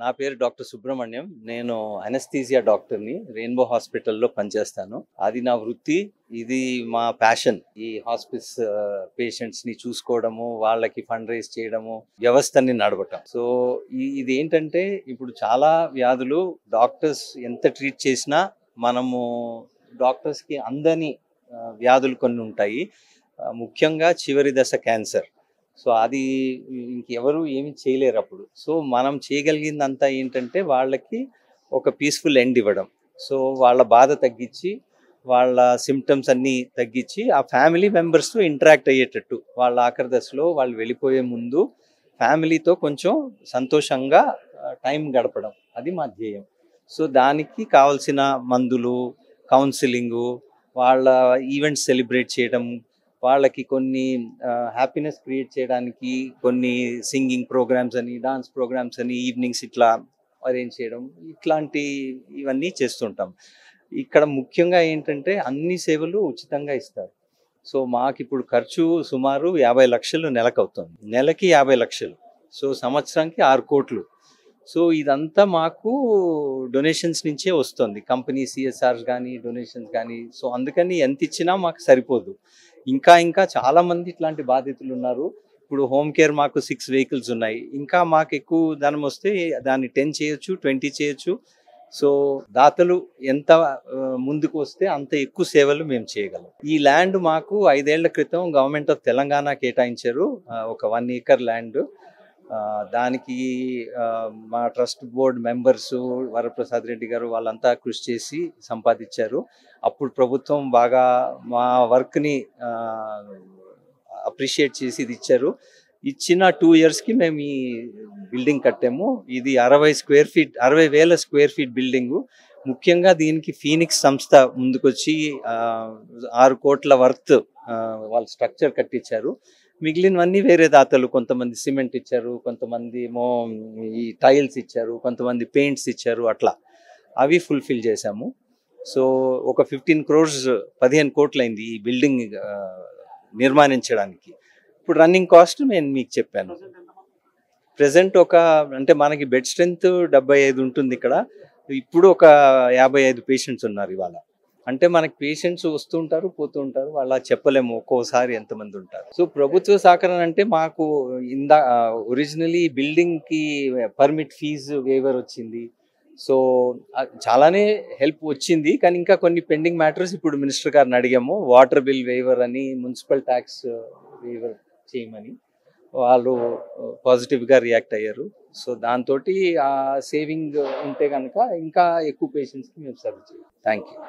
నా పేరు డాక్టర్ సుబ్రహ్మణ్యం. నేను అనస్థీసియా డాక్టర్‌ని. రెయిన్‌బో హాస్పిటల్‌లో పనిచేస్తాను. అది నా వృత్తి. ఇది మా ప్యాషన్. ఈ హాస్పిస్ పేషెంట్స్‌ని చూసుకోవడము, వాళ్ళకి ఫండ్ రైజ్ చేయడము, వ్యవస్థని నడపటం. సో, ఇదేంటంటే ఇప్పుడు చాలా వ్యాధులు డాక్టర్స్ ఎంత ట్రీట్ చేసినా మనము డాక్టర్స్‌కి అందని వ్యాధులు కొన్ని ఉంటాయి. ముఖ్యంగా చివరి దశ క్యాన్సర్. సో అది ఇంకెవరు ఏమి చేయలేరు అప్పుడు. సో మనం చేయగలిగిందంతా ఏంటంటే వాళ్ళకి ఒక పీస్‌ఫుల్ ఎండ్ ఇవ్వడం. సో వాళ్ళ బాధ తగ్గించి, వాళ్ళ సిమ్టమ్స్ అన్నీ తగ్గించి, ఆ ఫ్యామిలీ మెంబర్స్‌తో ఇంటరాక్ట్ అయ్యేటట్టు, వాళ్ళ ఆఖరి దశలో వాళ్ళు వెళ్ళిపోయే ముందు ఫ్యామిలీతో కొంచెం సంతోషంగా టైం గడపడం. అది మా ధ్యేయం. సో దానికి కావాల్సిన మందులు, కౌన్సిలింగు, వాళ్ళ ఈవెంట్స్ సెలబ్రేట్ చేయడం, వాళ్ళకి కొన్ని హ్యాపీనెస్ క్రియేట్ చేయడానికి కొన్ని సింగింగ్ ప్రోగ్రామ్స్ అని, డాన్స్ ప్రోగ్రామ్స్ అని, ఈవినింగ్స్ ఇట్లా అరేంజ్ చేయడం, ఇవన్నీ చేస్తుంటాం. ఇక్కడ ముఖ్యంగా ఏంటంటే అన్ని సేవలు ఉచితంగా ఇస్తారు. సో మాకిప్పుడు ఖర్చు సుమారు 50,00,000 నెలకవుతుంది. నెలకి 50,00,000. సో సంవత్సరానికి 6 కోట్లు. సో ఇదంతా మాకు డొనేషన్స్ నుంచే వస్తుంది. కంపెనీ సిఎస్ఆర్స్ కానీ, డొనేషన్స్ కానీ. సో అందుకని ఎంత ఇచ్చినా మాకు సరిపోదు. ఇంకా చాలా మంది ఇట్లాంటి బాధితులు ఉన్నారు. ఇప్పుడు హోమ్ కేర్ మాకు 6 వెహికల్స్ ఉన్నాయి. ఇంకా మాకు ఎక్కువ ధనం వస్తే దాన్ని 10 చేయొచ్చు, 20 చేయొచ్చు. సో దాతలు ఎంత ముందుకు వస్తే అంత ఎక్కువ సేవలు మేము చేయగలం. ఈ ల్యాండ్ మాకు 5 ఏళ్ల క్రితం గవర్నమెంట్ ఆఫ్ తెలంగాణ కేటాయించారు. ఒక 1 ఏకర్ ల్యాండ్. దానికి మా trust board members Varaprasad Reddy గారు వాళ్ళంతా కృషి చేసి సంపాదించారు. అప్పుడు ప్రభుత్వం బాగా మా వర్క్ని అప్రిషియేట్ చేసి ఇది ఇచ్చారు. ఇచ్చిన 2 ఇయర్స్కి మేము ఈ బిల్డింగ్ కట్టాము. ఇది 60,000 స్క్వేర్ ఫీట్ బిల్డింగు. ముఖ్యంగా దీనికి ఫీనిక్స్ సంస్థ ముందుకొచ్చి 6 కోట్ల వర్త్ వాళ్ళు స్ట్రక్చర్ కట్టించారు. మిగిలినవన్నీ వేరే దాతలు, కొంతమంది సిమెంట్ ఇచ్చారు, కొంతమంది ఏమో ఈ టైల్స్ ఇచ్చారు, కొంతమంది పెయింట్స్ ఇచ్చారు. అట్లా అవి ఫుల్ఫిల్ చేశాము. సో ఒక 15 కోట్లయింది ఈ బిల్డింగ్ నిర్మాణించడానికి. ఇప్పుడు రన్నింగ్ కాస్ట్ నేను మీకు చెప్పాను. ప్రెసెంట్ అంటే మనకి బెడ్ స్ట్రెంత్ 75 ఉంటుంది ఇక్కడ. ఇప్పుడు ఒక 55 పేషెంట్స్ ఉన్నారు ఇవాళ. అంటే మనకి పేషెంట్స్ వస్తుంటారు, పోతుంటారు. వాళ్ళ చెప్పలేము ఒక్కోసారి ఎంతమంది ఉంటారు. సో ప్రభుత్వ సహకారం అంటే మాకు ఒరిజినలీ బిల్డింగ్కి పర్మిట్ ఫీజు వేవర్ వచ్చింది. సో చాలానే హెల్ప్ వచ్చింది. కానీ ఇంకా కొన్ని పెండింగ్ మ్యాటర్స్ ఇప్పుడు మినిస్టర్ గారిని అడిగాము. వాటర్ బిల్ వేవర్ అని, మున్సిపల్ ట్యాక్స్ వేవర్ చేయమని. వాళ్ళు పాజిటివ్గా రియాక్ట్ అయ్యారు. సో దాంతో ఆ సేవింగ్ ఉంటే కనుక ఇంకా ఎక్కువ పేషెంట్స్కి మేము సర్వ్ చేయాలి. Thank you.